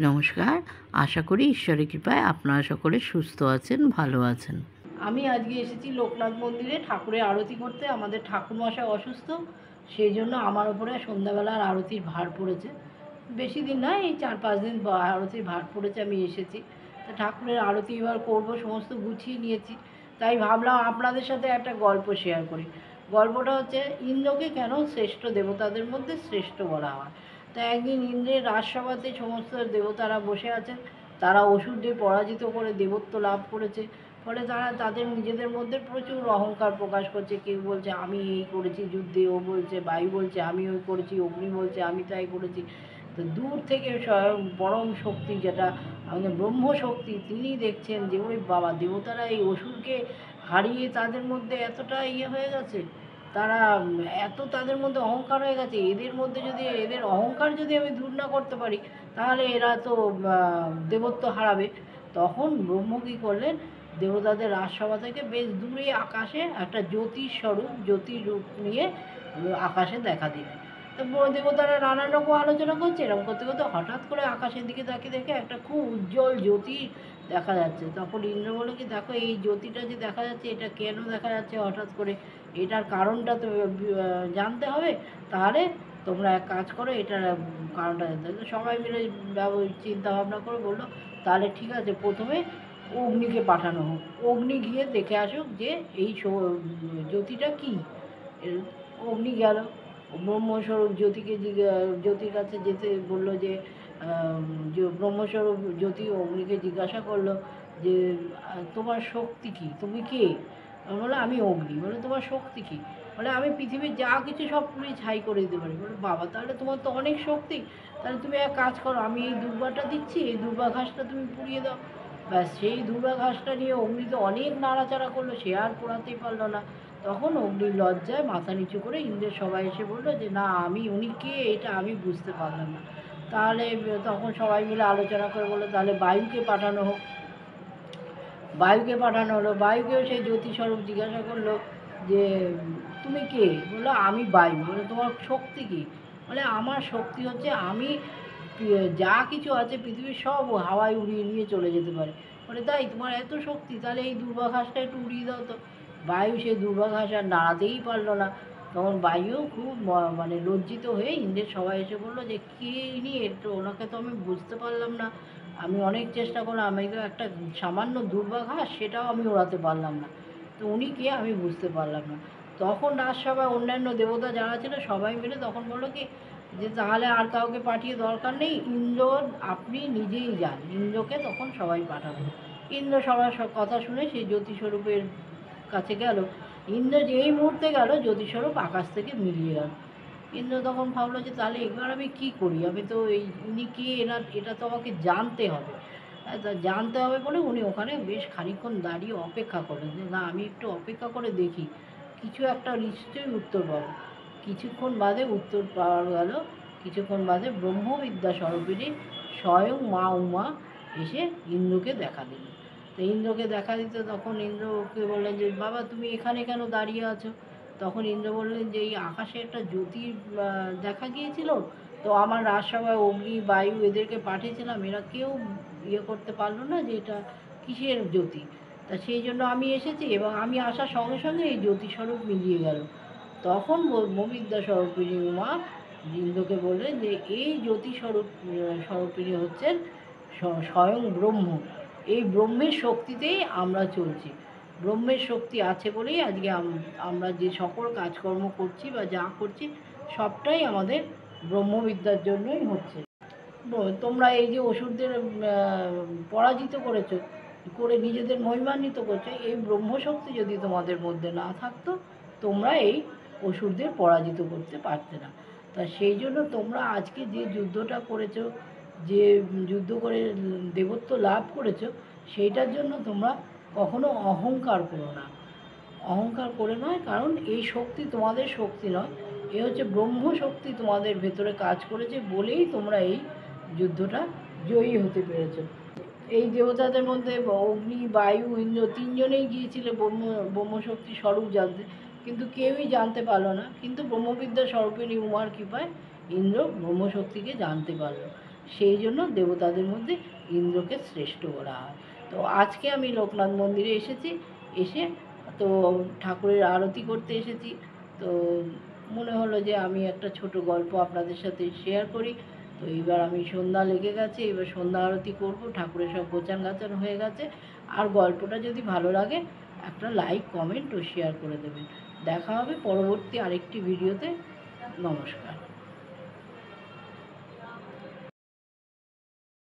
নমস্কার। আশা করি ঈশ্বরের কৃপায় আপনারা সকলে সুস্থ আছেন, ভালো আছেন। আমি আজকে এসেছি লোকনাথ মন্দিরে ঠাকুরের আরতি করতে। আমাদের ঠাকুরমশাই অসুস্থ, সেই জন্য আমার ওপরে সন্ধ্যাবেলার আরতির ভার পড়েছে। বেশি দিন নয়, এই 4-5 দিন আরতির ভার পড়েছে, আমি এসেছি। তো ঠাকুরের আরতি এবার করবো, সমস্ত গুছিয়ে নিয়েছি। তাই ভাবলাম আপনাদের সাথে একটা গল্প শেয়ার করি। গল্পটা হচ্ছে, ইন্দ্রকে কেন শ্রেষ্ঠ দেবতাদের মধ্যে শ্রেষ্ঠ বলা হয়। তো একদিন ইন্দ্রের রাজসভাতে সমস্ত দেবতারা বসে আছেন। তারা অসুরদের পরাজিত করে দেবত্ব লাভ করেছে। ফলে তারা তাদের নিজেদের মধ্যে প্রচুর অহংকার প্রকাশ করছে। কেউ বলছে আমি এই করেছি যুদ্ধে, ও বলছে, বায়ু বলছে আমি ওই করেছি, অগ্নি বলছে আমি তাই করেছি। তো দূর থেকে স্বয়ং পরম শক্তি, যেটা আমাদের ব্রহ্মশক্তি, তিনি দেখছেন যে ওই বাবা, দেবতারা এই অসুরকে হারিয়ে তাদের মধ্যে এতটা হয়ে গেছে। তারা এত তাদের মধ্যে অহংকার হয়ে গেছে। এদের মধ্যে যদি এদের অহংকার যদি আমি দূর না করতে পারি, তাহলে এরা তো দেবত্ব হারাবে। তখন ব্রহ্ম কী করলেন, দেবতাদের রাজসভা থেকে বেশ দূরে আকাশে একটা জ্যোতির স্বরূপ, জ্যোতির রূপ নিয়ে আকাশে দেখা দিলেন। তো দেবতারা নানান রকম আলোচনা করছে, এরকম করতে করতে হঠাৎ করে আকাশের দিকে তাকিয়ে দেখে একটা খুব উজ্জ্বল জ্যোতি দেখা যাচ্ছে। তখন ইন্দ্র বলে কি, দেখো এই জ্যোতিটা যে দেখা যাচ্ছে, এটা কেন দেখা যাচ্ছে হঠাৎ করে, এটার কারণটা তো জানতে হবে। তাহলে তোমরা এক কাজ করো, এটার কারণটা জানতে হবে। সবাই মিলে চিন্তা ভাবনা করে বললো, তাহলে ঠিক আছে, প্রথমে অগ্নিকে পাঠানো হোক। অগ্নি গিয়ে দেখে আসুক যে এই জ্যোতিটা কী। অগ্নি গেল, ব্রহ্মস্বরূপ জ্যোতিকে জ্যোতির কাছে যেতে বললো যে ব্রহ্মস্বরূপ জ্যোতি অগ্নিকে জিজ্ঞাসা করলো যে তোমার শক্তি কী, তুমি কে? বলে আমি অগ্নি। বলে তোমার শক্তি কী? বলে আমি পৃথিবীর যা কিছু সব পুড়িয়ে ছাই করে দিতে পারি। বলে বাবা, তাহলে তোমার তো অনেক শক্তি। তাহলে তুমি এক কাজ করো, আমি এই দুর্বাটা দিচ্ছি, এই দুর্বা ঘাসটা তুমি পুড়িয়ে দাও। ব্যাস, সেই দুর্বা ঘাসটা নিয়ে অগ্নি তো অনেক নাড়াচাড়া করলো, সে আর পোড়াতেই পারলো না। তখন অগ্নির লজ্জায় মাথা নিচু করে ইন্দ্রের সবাই এসে বললো যে না, উনি কে এটা আমি বুঝতে পারলাম না। তাহলে তখন সবাই মিলে আলোচনা করে বললো, তাহলে বায়ুকে পাঠানো হোক। বায়ুকে পাঠানো হলো। বায়ুকেও সেই জ্যোতিস্বরূপ জিজ্ঞাসা করলো যে তুমি কে? বললো আমি বায়ু। বলে তোমার শক্তি কী? বলে আমার শক্তি হচ্ছে আমি যা কিছু আছে পৃথিবীর সব হাওয়ায় উড়িয়ে নিয়ে চলে যেতে পারি। বলে তাই, তোমার এত শক্তি? তাহলে এই দুর্বাঘাসটা একটু উড়িয়ে দাও তো। বায়ু সেই দুর্বাঘাস আর নাড়াতেই পারলো না। তখন বায়ু খুব মানে লজ্জিত হয়ে ইন্দ্রের সবাই এসে বললো যে কে ইনি, একটু ওনাকে তো আমি বুঝতে পারলাম না। আমি অনেক চেষ্টা করলাম, আমি তো একটা সামান্য দুর্বাঘাস, সেটাও আমি ওড়াতে পারলাম না। তো উনি কে আমি বুঝতে পারলাম না। তখন রাজসভায় অন্যান্য দেবতা যারা ছিল সবাই মিলে তখন বললো কি যে তাহলে আর কাউকে পাঠিয়ে দরকার নেই, ইন্দ্র আপনি নিজেই যান। ইন্দ্রকে তখন সবাই পাঠালো। ইন্দ্র সবার সব কথা শুনে সেই জ্যোতিস্বরূপের কাছে গেল। ইন্দ্র যেই মুহূর্তে গেল, জ্যোতিস্বরূপ আকাশ থেকে মিলিয়ে গেল। ইন্দ্র তখন ভাবলো যে তাহলে এবার আমি কী করি, আমি তো ইনি কে, এটা তো আমাকে জানতে হবে। তা জানতে হবে বলে উনি ওখানে বেশ খানিকক্ষণ দাঁড়িয়ে অপেক্ষা করলেন যে না, আমি একটু অপেক্ষা করে দেখি, কিছু একটা নিশ্চয়ই উত্তর পাবো। কিছুক্ষণ বাদে উত্তর পাওয়া গেল। কিছুক্ষণ বাদে ব্রহ্মবিদ্যা স্বরূপিণী স্বয়ং মা উমা এসে ইন্দ্রকে দেখা দিলেন। তো ইন্দ্রকে দেখা দিতে তখন ইন্দ্রকে বললেন যে বাবা, তুমি এখানে কেন দাঁড়িয়ে আছো? তখন ইন্দ্র বললেন যে এই আকাশে একটা জ্যোতির দেখা গিয়েছিল, তো আমার রাজসভায় অগ্নি বায়ু এদেরকে পাঠিয়েছিলাম, এরা কেউ করতে পারলো না যে এটা কিসের জ্যোতি। তা সেই জন্য আমি এসেছি, এবং আমি আসার সঙ্গে সঙ্গে এই জ্যোতিস্বরূপ মিলিয়ে গেল। তখন ব্রহ্মবিদ্যা স্বরূপিণী উমা ইন্দ্রকে বললেন যে এই জ্যোতিস্বরূপ স্বরূপিণী হচ্ছেন স্বয়ং ব্রহ্ম। এই ব্রহ্মের শক্তিতেই আমরা চলছি। ব্রহ্মের শক্তি আছে বলেই আজকে আমরা যে সকল কাজকর্ম করছি বা যা করছি, সবটাই আমাদের ব্রহ্মবিদ্যার জন্যই হচ্ছে। তোমরা এই যে অসুরদের পরাজিত করেছো, করে নিজেদের মহিমান্বিত করছো, এই ব্রহ্মশক্তি যদি তোমাদের মধ্যে না থাকতো, তোমরা এই অসুরদের পরাজিত করতে পারতে না। তা সেই জন্য তোমরা আজকে যে যুদ্ধটা করেছো, যে যুদ্ধ করে দেবত্ব লাভ করেছো, সেইটার জন্য তোমরা কখনো অহংকার করো না। অহংকার করে নয়, কারণ এই শক্তি তোমাদের শক্তি নয়, এ হচ্ছে ব্রহ্মশক্তি তোমাদের ভেতরে কাজ করেছে বলেই তোমরা এই যুদ্ধটা জয়ী হতে পেরেছো। এই দেবতাদের মধ্যে অগ্নি বায়ু ইন্দ্র তিনজনেই গিয়েছিল ব্রহ্মশক্তি স্বরূপ জানতে, কিন্তু কেউই জানতে পারল না। কিন্তু ব্রহ্মবিদ্যা স্বরূপিণী উমার কৃপায় ইন্দ্র ব্রহ্মশক্তিকে জানতে পারল। সেই জন্য দেবতাদের মধ্যে ইন্দ্রকে শ্রেষ্ঠ বলা হয়। তো আজকে আমি লোকনাথ মন্দিরে এসেছি, এসে তো ঠাকুরের আরতি করতে এসেছি। তো মনে হলো যে আমি একটা ছোট গল্প আপনাদের সাথে শেয়ার করি। তো এবার আমি সন্ধ্যা লেগে গেছে, এবার সন্ধ্যা আরতি করব, ঠাকুরের সব গোছান গাছান হয়ে গেছে। আর গল্পটা যদি ভালো লাগে একটা লাইক, কমেন্ট ও শেয়ার করে দেবেন। দেখা হবে পরবর্তী আরেকটি ভিডিওতে। নমস্কার।